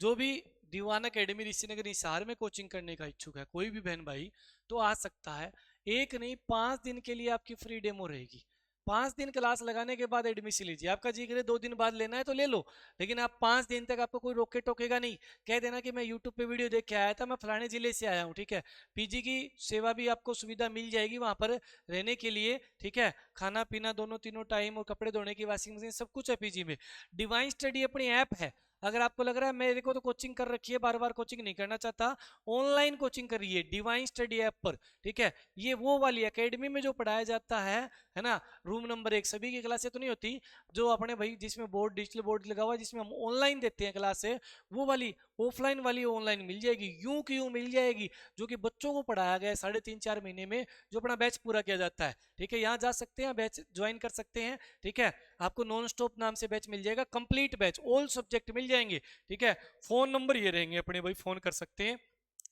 जो भी दीवान अकेडमी ऋषिनगर हिसार में कोचिंग करने का इच्छुक है कोई भी बहन भाई, तो आ सकता है। एक नहीं 5 दिन के लिए आपकी फ्री डेमो रहेगी। 5 दिन क्लास लगाने के बाद एडमिशन लीजिए। आपका जी करे 2 दिन बाद लेना है तो ले लो, लेकिन आप 5 दिन तक आपको कोई रोके टोकेगा नहीं। कह देना कि मैं यूट्यूब पे वीडियो देख के आया था, मैं फलाने जिले से आया हूँ, ठीक है। पीजी की सेवा भी आपको सुविधा मिल जाएगी वहां पर रहने के लिए, ठीक है। खाना पीना दोनों तीनों टाइम, और कपड़े धोने की वॉशिंग मशीन, सब कुछ है पीजी में। डिवाइन स्टडी अपनी ऐप है, अगर आपको लग रहा है मेरे को तो कोचिंग कर रखी है, बार बार कोचिंग नहीं करना चाहता, ऑनलाइन कोचिंग करिए डिवाइन स्टडी ऐप पर, ठीक है। ये वो वाली एकेडमी में जो पढ़ाया जाता है ना, रूम नंबर 1 सभी की क्लासें तो नहीं होती, जो अपने भाई जिसमें बोर्ड डिजिटल बोर्ड लगा हुआ है, जिसमें हम ऑनलाइन देते हैं क्लासें, वो वाली ऑफलाइन वाली ऑनलाइन मिल जाएगी, यूं की यूं मिल जाएगी, जो कि बच्चों को पढ़ाया गया है 3.5-4 महीने में, जो अपना बैच पूरा किया जाता है, ठीक है। यहाँ जा सकते हैं, बैच ज्वाइन कर सकते हैं, ठीक है। आपको नॉन स्टॉप नाम से बैच मिल जाएगा, कंप्लीट बैच, ऑल सब्जेक्ट मिल जाएंगे, ठीक है। फोन नंबर ये रहेंगे अपने भाई, फोन कर सकते हैं।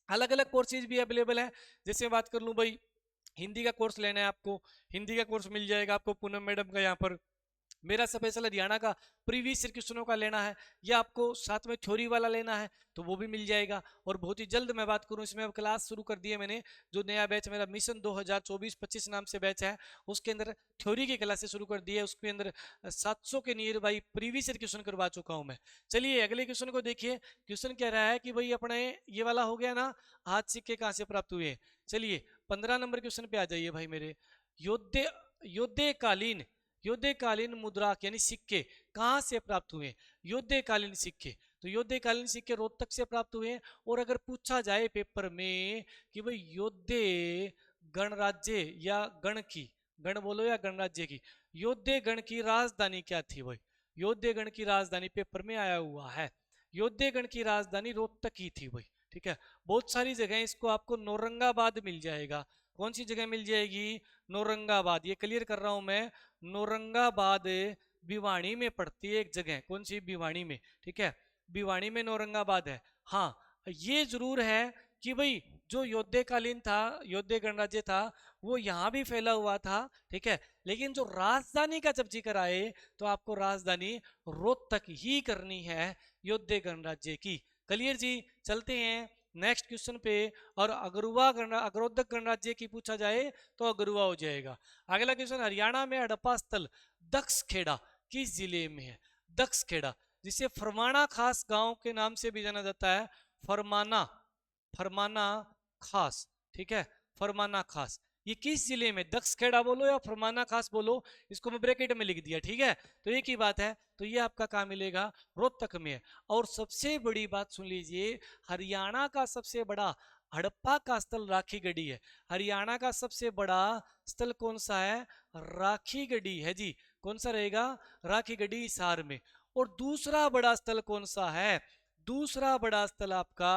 अलग अलग कोर्सेज भी अवेलेबल है, जैसे बात कर लूं भाई, हिंदी का कोर्स लेना है आपको, हिंदी का कोर्स मिल जाएगा आपको पूनम मैडम का यहाँ पर। मेरा स्पेशल हरियाणा का प्रीवियस क्वेश्चनों का लेना है, या आपको साथ में थ्योरी वाला लेना है तो वो भी मिल जाएगा। और बहुत ही जल्द मैं बात करूं, इसमें अब क्लास शुरू कर दी है मैंने, जो नया बैच मेरा मिशन 2024-25 नाम से बैच है, उसके अंदर थ्योरी की क्लासेस शुरू कर दी है, उसके अंदर 700 के नियर बाई प्रीवियस क्वेश्चन करवा चुका हूं मैं। चलिए अगले क्वेश्चन को देखिए। क्वेश्चन कह रहा है कि भाई अपने ये वाला हो गया ना, हाथ सिक्के कहाँ से प्राप्त हुए। चलिए 15 नंबर क्वेश्चन पे आ जाइए भाई मेरे। योद्धकालीन योद्धकालीन मुद्रा यानी सिक्के कहाँ से प्राप्त हुए। योद्धकालीन सिक्के, तो योद्धकालीन सिक्के रोहतक से प्राप्त हुए। और अगर पूछा जाए पेपर में कि भाई योद्धे गणराज्य या गण की, गण बोलो या गणराज्य की, योद्धे गण की राजधानी क्या थी भाई। योद्धे गण की राजधानी पेपर में आया हुआ है, योद्धे गण की राजधानी रोहतक की थी भाई, ठीक है। बहुत सारी जगह इसको आपको नौरंगाबाद मिल जाएगा। कौन सी जगह मिल जाएगी, नौरंगाबाद, ये क्लियर कर रहा हूं मैं। नौरंगाबाद भिवानी में पड़ती है एक जगह, कौन सी, भिवानी में, ठीक है। भिवानी में नौरंगाबाद है। हाँ ये जरूर है कि भाई जो योद्धकालीन था, योद्धे गणराज्य था, वो यहाँ भी फैला हुआ था, ठीक है। लेकिन जो राजधानी का जब जिक्र आए तो आपको राजधानी रोहतक ही करनी है योद्धे गणराज्य की। क्लियर जी, चलते हैं नेक्स्ट क्वेश्चन पे। और अग्रोदक गणराज्य की पूछा जाए तो अगरुवा हो जाएगा। अगला क्वेश्चन, हरियाणा में हड़प्पा स्थल दक्षखेड़ा किस जिले में है। दक्षखेड़ा, जिसे फरमाना खास गांव के नाम से भी जाना जाता है, फरमाना, फरमाना खास, ठीक है, फरमाना खास, ये किस जिले में, दक्षखेड़ा बोलो या फरमाना खास बोलो, इसको मैं ब्रैकेट में लिख दिया, ठीक है। तो एक ही बात है, तो ये आपका कहाँ मिलेगा, रोहतक में है। और सबसे बड़ी बात सुन लीजिए, हरियाणा का सबसे बड़ा हड़प्पा का स्थल राखीगढ़ी है। हरियाणा का सबसे बड़ा स्थल कौन सा है, राखीगढ़ी है जी। कौन सा रहेगा, राखीगढ़ी हिसार में। और दूसरा बड़ा स्थल कौन सा है, दूसरा बड़ा स्थल आपका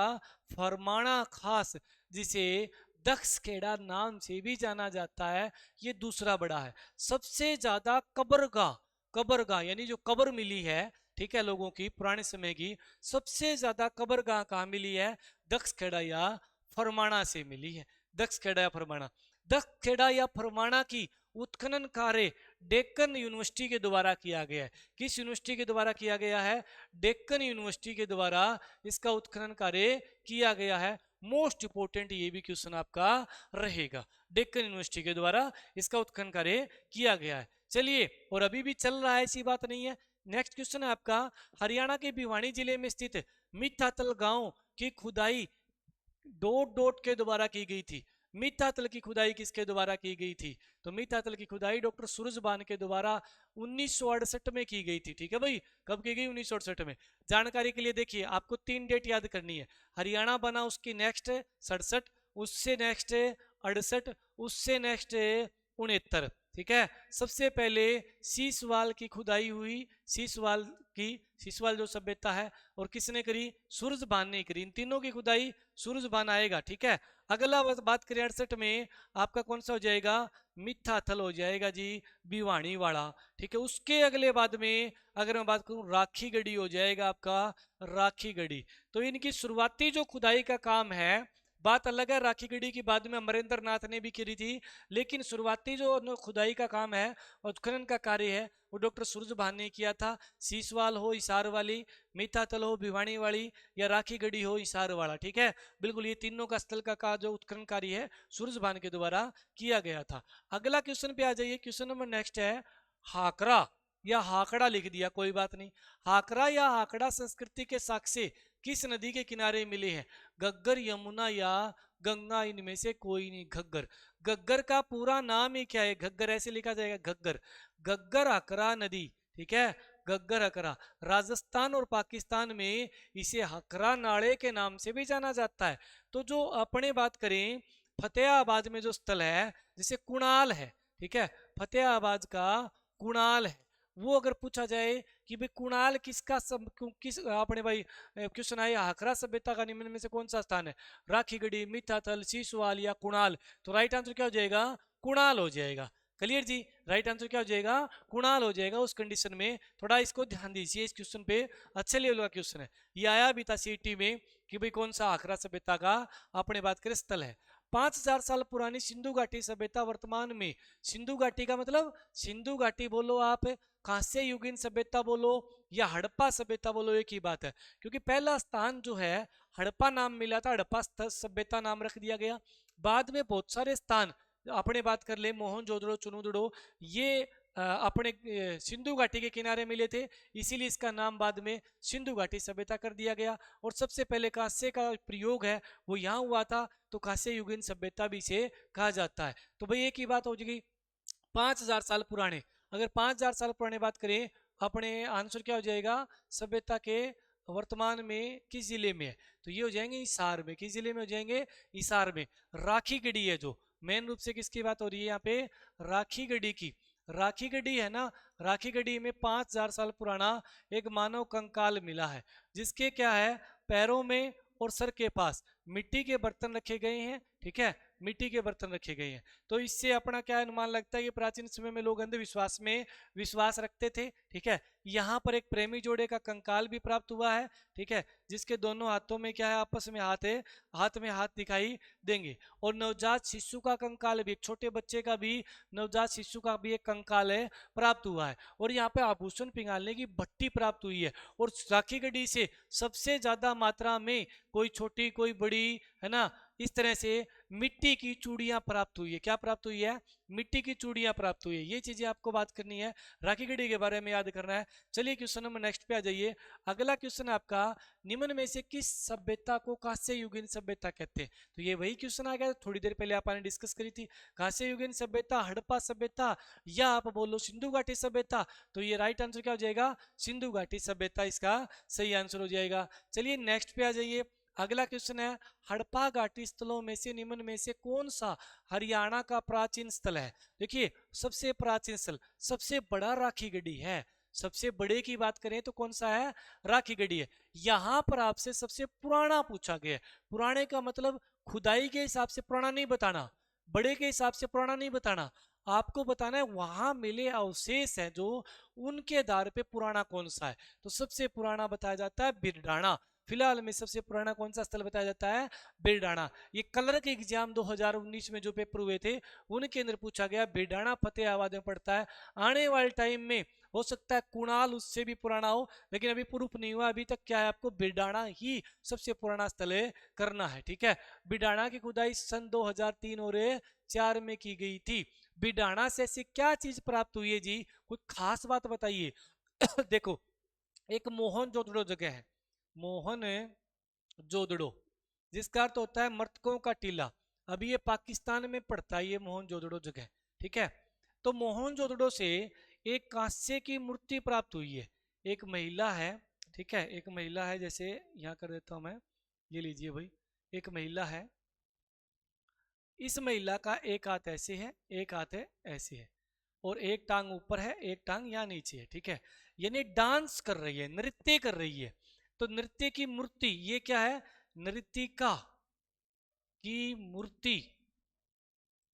फरमाना खास, जिसे दक्षखेड़ा नाम से भी जाना जाता है, ये दूसरा बड़ा है। सबसे ज्यादा कब्रगाह, कब्रगाह यानी जो कब्र मिली है, ठीक है, लोगों की पुराने समय की, सबसे ज्यादा कब्रगाह कहाँ मिली है, दक्षखेड़ा या फरमाना से मिली है। दक्षखेड़ा या फरमाना, दक्षखेड़ा या फरमाना की उत्खनन कार्य डेक्कन यूनिवर्सिटी के द्वारा किया गया है। किस यूनिवर्सिटी के द्वारा किया गया है, डेक्कन यूनिवर्सिटी के द्वारा इसका उत्खनन कार्य किया गया है। मोस्ट इंपोर्टेंट ये भी क्वेश्चन आपका रहेगा, डेक्कन यूनिवर्सिटी के द्वारा इसका उत्खनन कार्य किया गया है। चलिए, और अभी भी चल रहा है, ऐसी बात नहीं है। नेक्स्ट क्वेश्चन है आपका, हरियाणा के भिवानी जिले में स्थित मिठातल गांव की खुदाई डॉट डॉट के द्वारा की गई थी। मिठातल की खुदाई किसके द्वारा की गई थी, तो मिठातल की खुदाई डॉक्टर सूरजबान के द्वारा 1968 में की गई थी, ठीक है भाई। कब की गई, 1968 में। जानकारी के लिए देखिए, आपको 3 डेट याद करनी है। हरियाणा बना उसकी नेक्स्ट 67, उससे नेक्स्ट 68, उससे नेक्स्ट 69, ठीक है। सबसे पहले सीसवाल की खुदाई हुई, सीसवाल की, सीसवाल जो सभ्यता है, और किसने करी, सूरजबान ने करी। इन तीनों की खुदाई सूरजबान आएगा, ठीक है। अगला बात करें 68 में, आपका कौन सा हो जाएगा, मिठाथल हो जाएगा जी, भिवानी वाला, ठीक है। उसके अगले बाद में अगर मैं बात करूं, राखीगढ़ी हो जाएगा आपका, राखीगढ़ी। तो इनकी शुरुआती जो खुदाई का काम है, बात अलग है, राखीगढ़ी की बाद में अमरेंद्र नाथ ने भी करी थी, लेकिन शुरुआती जो खुदाई का काम है, उत्खनन का कार्य है, वो डॉक्टर सूरजभान ने किया था। सीसवाल हो हिसार वाली, मिठातल हो भिवानी वाली, या राखीगढ़ी हो हिसार वाला, ठीक है। बिल्कुल ये तीनों का स्थल का जो उत्खनन कार्य है, सूरजभान के द्वारा किया गया था। अगला क्वेश्चन पे आ जाइए, क्वेश्चन नंबर नेक्स्ट है, हाकरा या हाकड़ा लिख दिया, कोई बात नहीं। हाकरा या हाकड़ा संस्कृति के साक्ष्य किस नदी के किनारे मिले हैं, घग्गर, यमुना या गंगा, इनमें से कोई नहीं। घग्गर, घग्गर का पूरा नाम ही क्या है, घग्गर ऐसे लिखा जाएगा, घग्गर, घग्गर हाकरा नदी, ठीक है। गग्गर हकरा। राजस्थान और पाकिस्तान में इसे हकरा नाड़े के नाम से भी जाना जाता है। तो जो अपने बात करें फतेहाबाद में जो स्थल है जैसे कुणाल है, ठीक है, फतेहाबाद का कुणाल है, वो अगर पूछा जाए कि भाई कुणाल किसका किस आपने भाई क्वेश्चन आया हकरा सभ्यता का निम्न में से कौन सा स्थान है, राखीगढ़ी, मिठाथल, सीसवाल या कुणाल, तो राइट आंसर क्या हो जाएगा, कुणाल हो जाएगा। क्लियर जी, राइट आंसर क्या हो जाएगा, कुणाल हो जाएगा। उस कंडीशन में थोड़ा इसको ध्यान दीजिए, इस क्वेश्चन पे अच्छे लेवल का क्वेश्चन है, ये आया भी था सीटी में कि भाई कौन सा हकरा सभ्यता का अपने बात करें स्थल है। 5000 साल पुरानी सिंधु घाटी सभ्यता वर्तमान में, सिंधु घाटी का मतलब सिंधु घाटी बोलो आप, कांस्य युगीन सभ्यता बोलो या हड़प्पा सभ्यता बोलो, एक ही बात है, क्योंकि पहला स्थान जो है हड़प्पा नाम मिला था, हड़प्पा सभ्यता नाम रख दिया गया। बाद में बहुत सारे स्थान अपने बात कर ले मोहनजोदड़ो, चुनुदड़ो, ये अपने सिंधु घाटी के किनारे मिले थे, इसीलिए इसका नाम बाद में सिंधु घाटी सभ्यता कर दिया गया। और सबसे पहले कांस्य का प्रयोग है वो यहाँ हुआ था, तो कांस्य युगीन सभ्यता भी इसे कहा जाता है। तो भाई एक ही बात हो जाएगी 5000 साल पुराने, अगर 5000 साल पुराने बात करें अपने आंसर क्या हो जाएगा, सभ्यता के वर्तमान में किस जिले में है, तो ये हो जाएंगे हिसार में। किस जिले में हो जाएंगे, हिसार में। राखीगढ़ी है जो मेन रूप से किसकी बात हो रही है यहाँ पे, राखीगढ़ी की। राखीगढ़ी है ना, राखीगढ़ी में 5000 साल पुराना एक मानव कंकाल मिला है, जिसके क्या है पैरों में और सर के पास मिट्टी के बर्तन रखे गए हैं, ठीक है, मिट्टी के बर्तन रखे गए हैं। तो इससे अपना क्या अनुमान लगता है कि प्राचीन समय में लोग अंधविश्वास में विश्वास रखते थे, ठीक है। यहाँ पर एक प्रेमी जोड़े का कंकाल भी प्राप्त हुआ है, ठीक है, जिसके दोनों हाथों में क्या है, आपस में हाथ है, हाथ में हाथ दिखाई देंगे। और नवजात शिशु का कंकाल भी, एक छोटे बच्चे का भी, नवजात शिशु का भी एक कंकाल है प्राप्त हुआ है। और यहाँ पे आभूषण पिघालने की भट्टी प्राप्त हुई है। और राखीगढ़ी से सबसे ज्यादा मात्रा में कोई छोटी कोई बड़ी, है ना, इस तरह से मिट्टी की चूड़ियां प्राप्त हुई है। क्या प्राप्त हुई है, मिट्टी की चूड़ियां प्राप्त हुई है। ये चीजें आपको बात करनी है, राखीगढ़ी के बारे में याद करना है। चलिए क्वेश्चन नंबर नेक्स्ट पे आ जाइए। अगला क्वेश्चन है आपका, निम्न में से किस सभ्यता को कांस्य युगीन सभ्यता कहते हैं, तो ये वही क्वेश्चन आ गया थोड़ी देर पहले आपने डिस्कस करी थी, कांस्य युगीन सभ्यता, हड़प्पा सभ्यता या आप बोलो सिंधु घाटी सभ्यता, तो ये राइट आंसर क्या हो जाएगा, सिंधु घाटी सभ्यता इसका सही आंसर हो जाएगा। चलिए नेक्स्ट पे आ जाइए। अगला क्वेश्चन है, हड़प्पा घाटी स्थलों में से निम्न में से कौन सा हरियाणा का प्राचीन स्थल है। देखिए सबसे प्राचीन स्थल, सबसे बड़ा राखीगढ़ी है। सबसे बड़े की बात करें तो कौन सा है, राखीगढ़ी है। यहां पर आपसे सबसे पुराना पूछा गया है। पुराने का मतलब खुदाई के हिसाब से पुराना नहीं बताना, बड़े के हिसाब से पुराना नहीं बताना, आपको बताना है वहां मिले अवशेष है जो, उनके आधार पे पुराना कौन सा है। तो सबसे पुराना बताया जाता है बिरडाना। फिलहाल में सबसे पुराना कौन सा स्थल बताया जाता है, बिरडाना। ये कलर के एग्जाम 2019 में जो पेपर हुए थे उनके अंदर पूछा गया, बिरडाना फतेहाबाद में पड़ता है। आने वाले टाइम में हो सकता है कुणाल उससे भी पुराना हो, लेकिन अभी प्रूफ नहीं हुआ। अभी तक क्या है, आपको बिरडाना ही सबसे पुराना स्थल करना है, ठीक है। बिरडाना की खुदाई सन 2003 और 4 में की गई थी। बिरडाना से ऐसी क्या चीज प्राप्त हुई है जी, कोई खास बात बताइए। देखो एक मोहनजोदड़ो जगह है, मोहन जोदड़ो, जिसका अर्थ होता है मृतकों का टीला। अभी ये पाकिस्तान में पड़ता है ये मोहनजोदड़ो जगह, ठीक है। तो मोहनजोदड़ो से एक कांस्य की मूर्ति प्राप्त हुई है। एक महिला है, ठीक है, एक महिला है, जैसे यहाँ कर देता हूं मैं, ये लीजिए भाई, एक महिला है। इस महिला का एक हाथ ऐसे है, एक हाथ है ऐसे है, और एक टांग ऊपर है, एक टांग यहाँ नीचे है, ठीक है। यानी डांस कर रही है, नृत्य कर रही है। तो नृत्य की मूर्ति, ये क्या है, नृत्यिका की मूर्ति,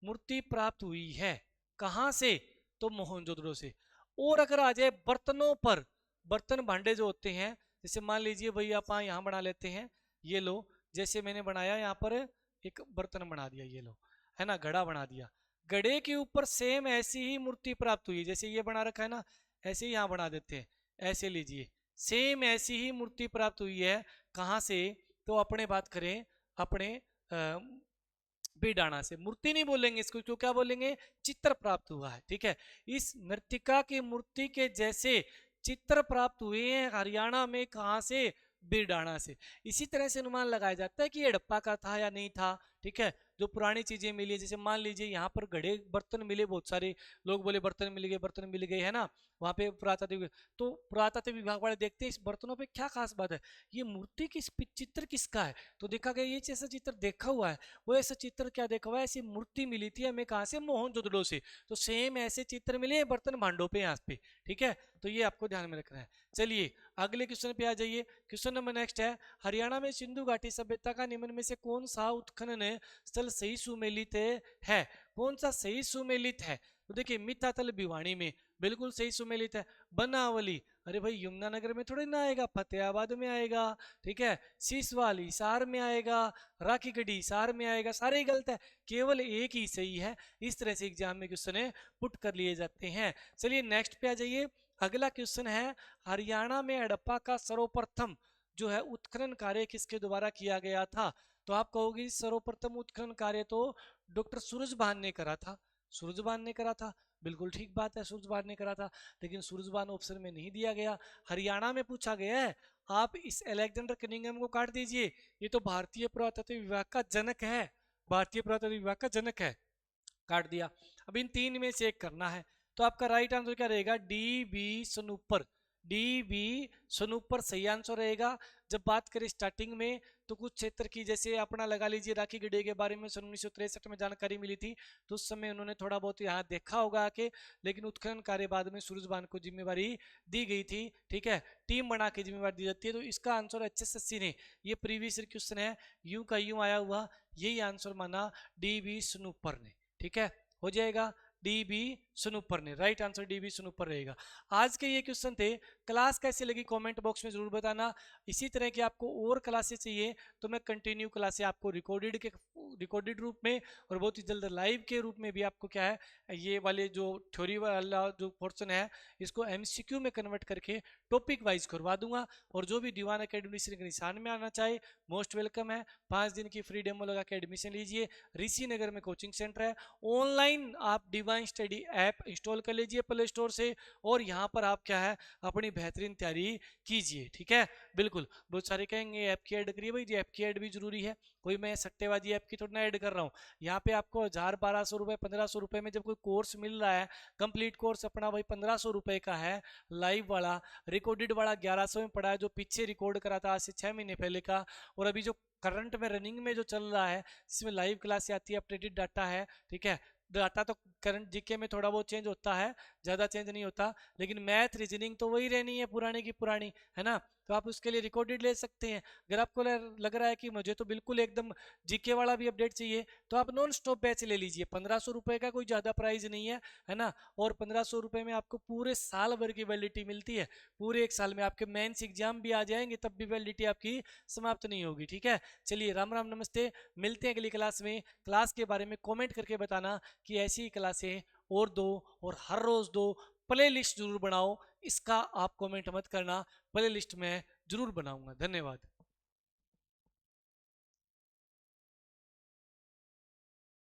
मूर्ति प्राप्त हुई है। कहां से, तो मोहनजोदड़ो से। और अगर आ जाए बर्तनों पर, बर्तन भांडे जो होते हैं, जैसे मान लीजिए भाई आप यहाँ बना लेते हैं, ये लो, जैसे मैंने बनाया यहाँ पर एक बर्तन बना दिया, ये लो, है ना, घड़ा बना दिया। घड़े के ऊपर सेम ऐसी ही मूर्ति प्राप्त हुई है, जैसे ये बना रखा है ना, ऐसे ही यहाँ बना देते हैं, ऐसे लीजिए, सेम ऐसी ही मूर्ति प्राप्त हुई है। कहाँ से, तो अपने बात करें अपने बिरडाना से। मूर्ति नहीं बोलेंगे इसको, तो क्या बोलेंगे, चित्र प्राप्त हुआ है, ठीक है। इस नृत्यिका की मूर्ति के जैसे चित्र प्राप्त हुए हैं हरियाणा में, कहां से, बिरडाना से। इसी तरह से अनुमान लगाया जाता है कि हड़प्पा का था या नहीं था, ठीक है। जो पुरानी चीजें मिली, जैसे मान लीजिए यहाँ पर घड़े बर्तन मिले बहुत सारे, लोग बोले बर्तन मिल गए, बर्तन मिल गए, है ना, वहाँ पे पुरातत्व, तो पुरातत्व विभाग वाले देखते हैं इस बर्तनों पे क्या खास बात है, ये मूर्ति किस चित्र किसका है, तो देखा गया ये जैसा चित्र देखा हुआ है, वो ऐसा चित्र क्या देखा हुआ है, ऐसी मूर्ति मिली थी हमें कहाँ से, मोहनजोदड़ो से, तो सेम ऐसे चित्र मिले हैं बर्तन भांडों पे यहाँ पे, ठीक है, तो ये आपको ध्यान में रखना है। चलिए अगले क्वेश्चन पे आ जाइए। क्वेश्चन नंबर नेक्स्ट है, हरियाणा में सिंधु घाटी सभ्यता का निम्न में से कौन सा उत्खनन स्थल सही सुमेलित है, कौन सा सही सुमेलित है, तो देखिए मितातल भिवानी में बिल्कुल सही सुमेलित है। बनावली, अरे भाई यमुनानगर में थोड़ी ना आएगा, फतेहाबाद में आएगा, ठीक है, सीसवाल हिसार में आएगा, राखीगढ़ी हिसार में आएगा, सारे ही गलत है, केवल एक ही सही है। इस तरह से एग्जाम में क्वेश्चन पुट कर लिए जाते हैं। चलिए नेक्स्ट पे आ जाइए। अगला क्वेश्चन है, हरियाणा में हड़प्पा का सर्वप्रथम जो है उत्खनन कार्य किसके द्वारा किया गया था, तो आप कहोगे सर्वप्रथम उत्खनन कार्य तो डॉक्टर सूरजभान ने करा था, सूरजभान ने करा था, बिल्कुल ठीक बात है, सूरजभान ने करा था, लेकिन सूरजभान ऑप्शन में नहीं दिया गया, हरियाणा में पूछा गया है। आप इस अलेक्जेंडर कनिंघम को काट दीजिए, ये तो भारतीय पुरातत्व विभाग का जनक है, भारतीय पुरातत्व विभाग का जनक है, काट दिया। अब इन तीन में से एक करना है, तो आपका राइट आंसर क्या रहेगा, डी बी सनूपर, डी बी सनूपर सही आंसर रहेगा। जब बात करें स्टार्टिंग में तो कुछ क्षेत्र की, जैसे अपना लगा लीजिए राखीगढ़ी के बारे में सन 1963 में जानकारी मिली थी, तो उस समय उन्होंने थोड़ा बहुत यहाँ देखा होगा आके, लेकिन उत्खनन कार्य बाद में सूरजभान को जिम्मेवारी दी गई थी, ठीक है, टीम बना के जिम्मेवारी दी जाती है। तो इसका आंसर HSSC ने, ये प्रीवियस क्वेश्चन है, यूं का यूं आया हुआ, यही आंसर माना डी बी सनूपर ने, ठीक है, हो जाएगा डी बी सनूपर ने, राइट आंसर डी बी सनूपर रहेगा। आज के ये क्वेश्चन थे, क्लास कैसे लगी कमेंट बॉक्स में जरूर बताना। इसी तरह की आपको और क्लासेस चाहिए तो मैं कंटिन्यू क्लासेस आपको रिकॉर्डेड रूप में और बहुत ही जल्द लाइव के रूप में भी आपको क्या है, ये वाले जो थ्योरी वाला जो पोर्शन है इसको MCQ में कन्वर्ट करके टॉपिक वाइज करवा दूंगा। और जो भी दीवान अकेडमी के निशान में आना चाहे मोस्ट वेलकम है, 5 दिन की फ्री डेमो लगा के एडमिशन लीजिए। ऋषि नगर में कोचिंग सेंटर है, ऑनलाइन आप डिवाइन स्टडी ऐप इंस्टॉल कर लीजिए प्ले स्टोर से, और यहाँ पर आप क्या है अपनी बेहतरीन तैयारी कीजिए, ठीक है, बिल्कुल। बहुत सारे कहेंगे ऐप की ऐड करिए, भाई जी ऐप की ऐड भी जरूरी है, कोई मैं सट्टेबाजी ऐप की थोड़ी ना ऐड कर रहा हूँ। यहाँ पे आपको 1000-1200 रुपए 1500 रुपए में जब कोई कोर्स मिल रहा है, कंप्लीट कोर्स अपना भाई 1500 रुपए का है, लाइव वाला, रिकॉर्डेड वाला 1100 में पड़ा है, जो पीछे रिकॉर्ड करा था आज से 6 महीने पहले का, और अभी जो करंट में रनिंग में जो चल रहा है जिसमें लाइव क्लास आती है, अपडेटेड डाटा है, ठीक है, डाटा तो करंट जीके में थोड़ा बहुत चेंज होता है, ज़्यादा चेंज नहीं होता, लेकिन मैथ रीजनिंग तो वही रहनी है पुराने की पुरानी, है ना, तो आप उसके लिए रिकॉर्डेड ले सकते हैं। अगर आपको लग रहा है कि मुझे तो बिल्कुल एकदम जीके वाला भी अपडेट चाहिए तो आप नॉन स्टॉप बैच ले लीजिए, 1500 रुपये का कोई ज़्यादा प्राइस नहीं है ना, और 1500 रुपये में आपको पूरे साल भर की वैलिडिटी मिलती है, पूरे एक साल में आपके मेंस एग्जाम भी आ जाएंगे तब भी वैलिडिटी आपकी समाप्त नहीं होगी, ठीक है। चलिए राम राम नमस्ते, मिलते हैं अगली क्लास में। क्लास के बारे में कॉमेंट करके बताना कि ऐसी क्लासें और दो, और हर रोज दो, प्ले लिस्ट जरूर बनाओ, इसका आप कमेंट मत करना, प्ले लिस्ट में जरूर बनाऊंगा। धन्यवाद।